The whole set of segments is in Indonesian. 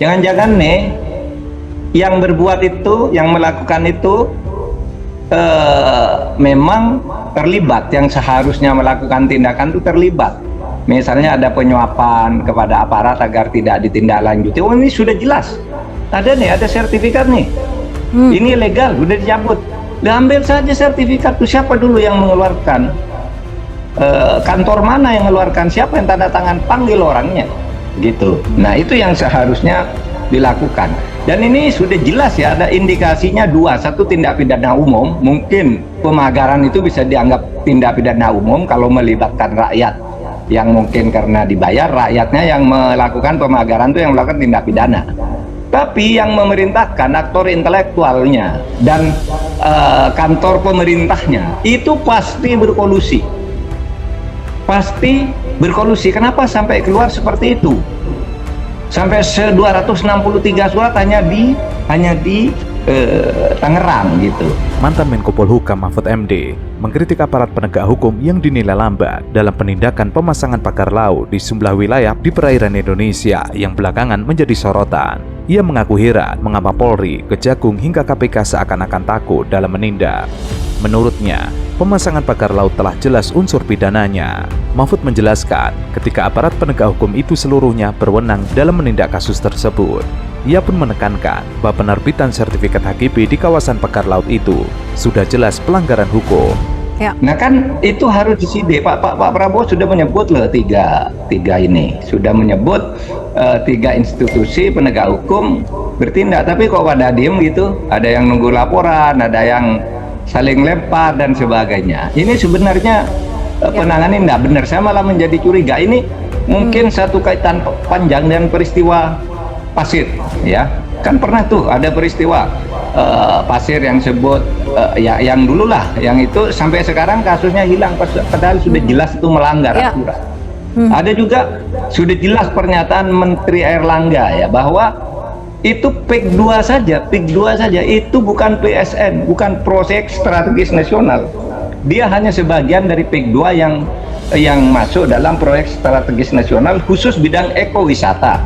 Jangan-jangan nih yang berbuat itu, yang melakukan itu memang terlibat, yang seharusnya melakukan tindakan itu terlibat. Misalnya ada penyuapan kepada aparat agar tidak ditindaklanjuti. Oh, ini sudah jelas. Ada nih, ada sertifikat nih. Ini legal, sudah dicabut. Ambil saja sertifikat itu. Siapa dulu yang mengeluarkan? Kantor mana yang mengeluarkan? Siapa yang tanda tangan? Panggil orangnya. Gitu. Nah, itu yang seharusnya dilakukan. Dan ini sudah jelas ya, ada indikasinya dua. Satu, tindak pidana umum. Mungkin pemagaran itu bisa dianggap tindak pidana umum kalau melibatkan rakyat, yang mungkin karena dibayar, rakyatnya yang melakukan pemagaran itu yang melakukan tindak pidana. Tapi yang memerintahkan, aktor intelektualnya dan kantor pemerintahnya itu pasti berkolusi. Pasti berkolusi. Kenapa sampai keluar seperti itu? Sampai 263 surat hanya di Tangerang gitu. Mantan Menko Polhukam Mahfud MD mengkritik aparat penegak hukum yang dinilai lambat dalam penindakan pemasangan pagar laut di sejumlah wilayah di perairan Indonesia yang belakangan menjadi sorotan. Ia mengaku heran mengapa Polri, Kejagung hingga KPK seakan-akan takut dalam menindak. Menurutnya, pemasangan pagar laut telah jelas unsur pidananya. Mahfud menjelaskan ketika aparat penegak hukum itu seluruhnya berwenang dalam menindak kasus tersebut. Ia pun menekankan bahwa penerbitan sertifikat HGB di kawasan pagar laut itu sudah jelas pelanggaran hukum. Ya. Nah kan itu harus disidik. Pak Prabowo sudah menyebut loh tiga ini, sudah menyebut tiga institusi penegak hukum bertindak, tapi kok pada diem gitu, ada yang nunggu laporan, ada yang saling lempar dan sebagainya. Ini sebenarnya penanganan tidak benar. Saya malah menjadi curiga ini mungkin satu kaitan panjang dengan peristiwa pasir, ya kan pernah tuh ada peristiwa pasir yang sebut ya yang dulu lah, yang itu sampai sekarang kasusnya hilang padahal sudah jelas itu melanggar aturan. Ada juga sudah jelas pernyataan Menteri Airlangga ya bahwa itu PIK 2 saja, itu bukan PSN, bukan proyek strategis nasional. Dia hanya sebagian dari PIK 2 yang masuk dalam proyek strategis nasional khusus bidang ekowisata,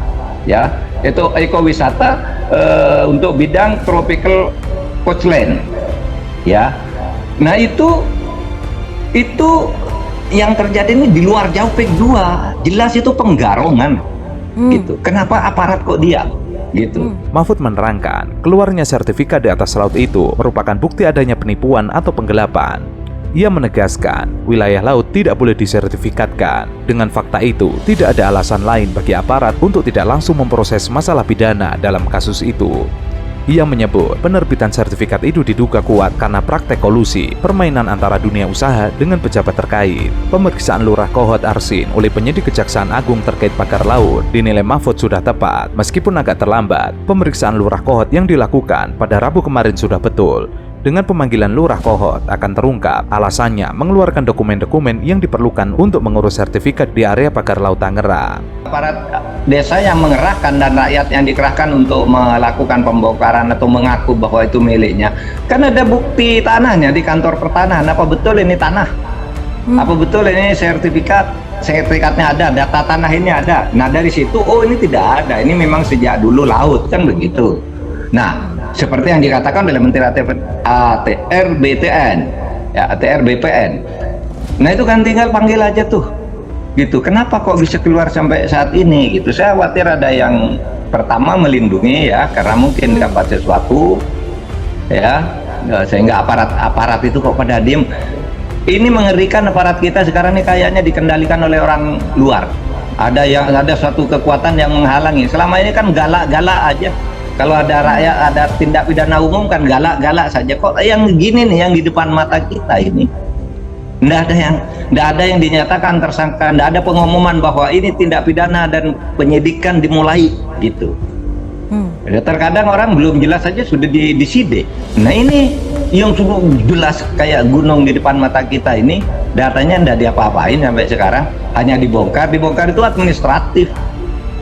ya. Itu ekowisata untuk bidang tropical coastline, ya. Nah itu yang terjadi ini di luar jauh PIK 2, jelas itu penggarongan, gitu. Kenapa aparat kok diam? Gitu. Mahfud menerangkan, keluarnya sertifikat di atas laut itu merupakan bukti adanya penipuan atau penggelapan. Ia menegaskan, wilayah laut tidak boleh disertifikatkan. Dengan fakta itu, tidak ada alasan lain bagi aparat untuk tidak langsung memproses masalah pidana dalam kasus itu. Ia menyebut, penerbitan sertifikat itu diduga kuat karena praktek kolusi, permainan antara dunia usaha dengan pejabat terkait. Pemeriksaan Lurah Kohot Arsin oleh penyidik Kejaksaan Agung terkait pagar laut dinilai Mahfud sudah tepat, meskipun agak terlambat. Pemeriksaan Lurah Kohot yang dilakukan pada Rabu kemarin sudah betul. Dengan pemanggilan Lurah Kohot akan terungkap alasannya mengeluarkan dokumen-dokumen yang diperlukan untuk mengurus sertifikat di area pagar laut Tangerang. Aparat desa yang mengerahkan dan rakyat yang dikerahkan untuk melakukan pembongkaran atau mengaku bahwa itu miliknya, kan ada bukti tanahnya di kantor pertanahan. Apa betul ini tanah? Apa betul ini sertifikatnya ada, data tanah ini ada? Nah dari situ, oh ini tidak ada, ini memang sejak dulu laut, kan begitu. Nah seperti yang dikatakan oleh Menteri ATR BPN, ya ATR BPN. Nah itu kan tinggal panggil aja tuh, gitu. Kenapa kok bisa keluar sampai saat ini? Gitu. Saya khawatir ada yang pertama melindungi ya, karena mungkin dapat sesuatu, ya, sehingga aparat itu kok pada diem. Ini mengerikan, aparat kita sekarang ini kayaknya dikendalikan oleh orang luar. Ada suatu kekuatan yang menghalangi. Selama ini kan galak-galak aja. Kalau ada rakyat, ada tindak pidana umum kan galak-galak saja. Kok yang gini nih, yang di depan mata kita ini, nggak ada yang dinyatakan tersangka, nggak ada pengumuman bahwa ini tindak pidana dan penyidikan dimulai, gitu. Terkadang orang belum jelas saja sudah disidik. Nah ini yang sudah jelas kayak gunung di depan mata kita ini, datanya nggak diapa-apain sampai sekarang, hanya dibongkar itu administratif,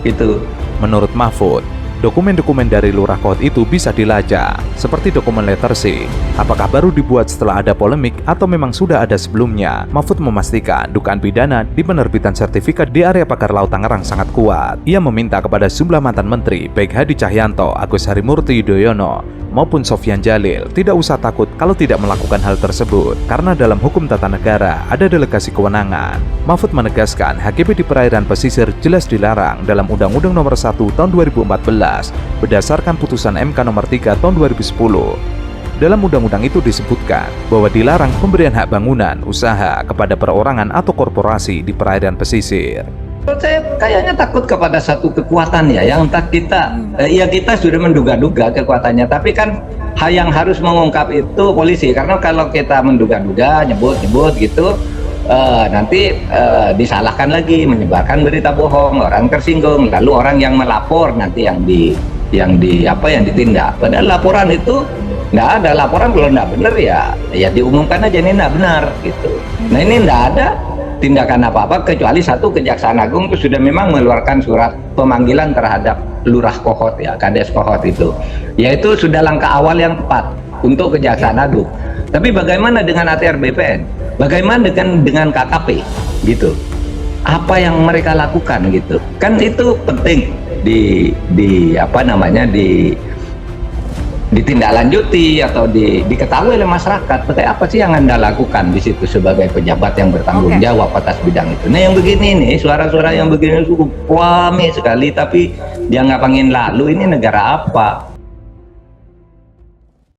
gitu. Menurut Mahfud, dokumen-dokumen dari Lurah Kohot itu bisa dilacak, seperti dokumen letter C. Apakah baru dibuat setelah ada polemik atau memang sudah ada sebelumnya? Mahfud memastikan dugaan pidana di penerbitan sertifikat di area pagar laut Tangerang sangat kuat. Ia meminta kepada sejumlah mantan menteri, baik Hadi Cahyanto, Agus Harimurti Yudhoyono, maupun Sofyan Djalil tidak usah takut kalau tidak melakukan hal tersebut, karena dalam hukum tata negara ada delegasi kewenangan. Mahfud menegaskan HGB di perairan pesisir jelas dilarang dalam Undang-Undang Nomor 1 Tahun 2014 berdasarkan putusan MK Nomor 3 Tahun 2010. Dalam undang-undang itu disebutkan bahwa dilarang pemberian hak bangunan usaha kepada perorangan atau korporasi di perairan pesisir. Menurut saya kayaknya takut kepada satu kekuatan ya, yang entah kita, ya kita sudah menduga-duga kekuatannya, tapi kan yang harus mengungkap itu polisi, karena kalau kita menduga-duga, nyebut-nyebut gitu, nanti disalahkan lagi, menyebarkan berita bohong, orang tersinggung, lalu orang yang melapor nanti yang ditindak. Padahal laporan itu nggak ada, laporan kalau nggak benar ya diumumkan aja ini nggak benar gitu. Nah ini nggak ada tindakan apa-apa kecuali satu, Kejaksaan Agung itu sudah memang mengeluarkan surat pemanggilan terhadap Lurah Kohot ya, Kades Kohot itu, yaitu sudah langkah awal yang tepat untuk Kejaksaan Agung. Tapi bagaimana dengan ATR BPN? Bagaimana dengan KKP gitu? Apa yang mereka lakukan gitu? Kan itu penting ditindaklanjuti atau diketahui oleh masyarakat. Seperti apa sih yang Anda lakukan di situ sebagai pejabat yang bertanggung jawab atas bidang itu? Nah yang begini nih, suara-suara yang begini cukup rame sekali, tapi dia nggak pengen lalu, ini negara apa?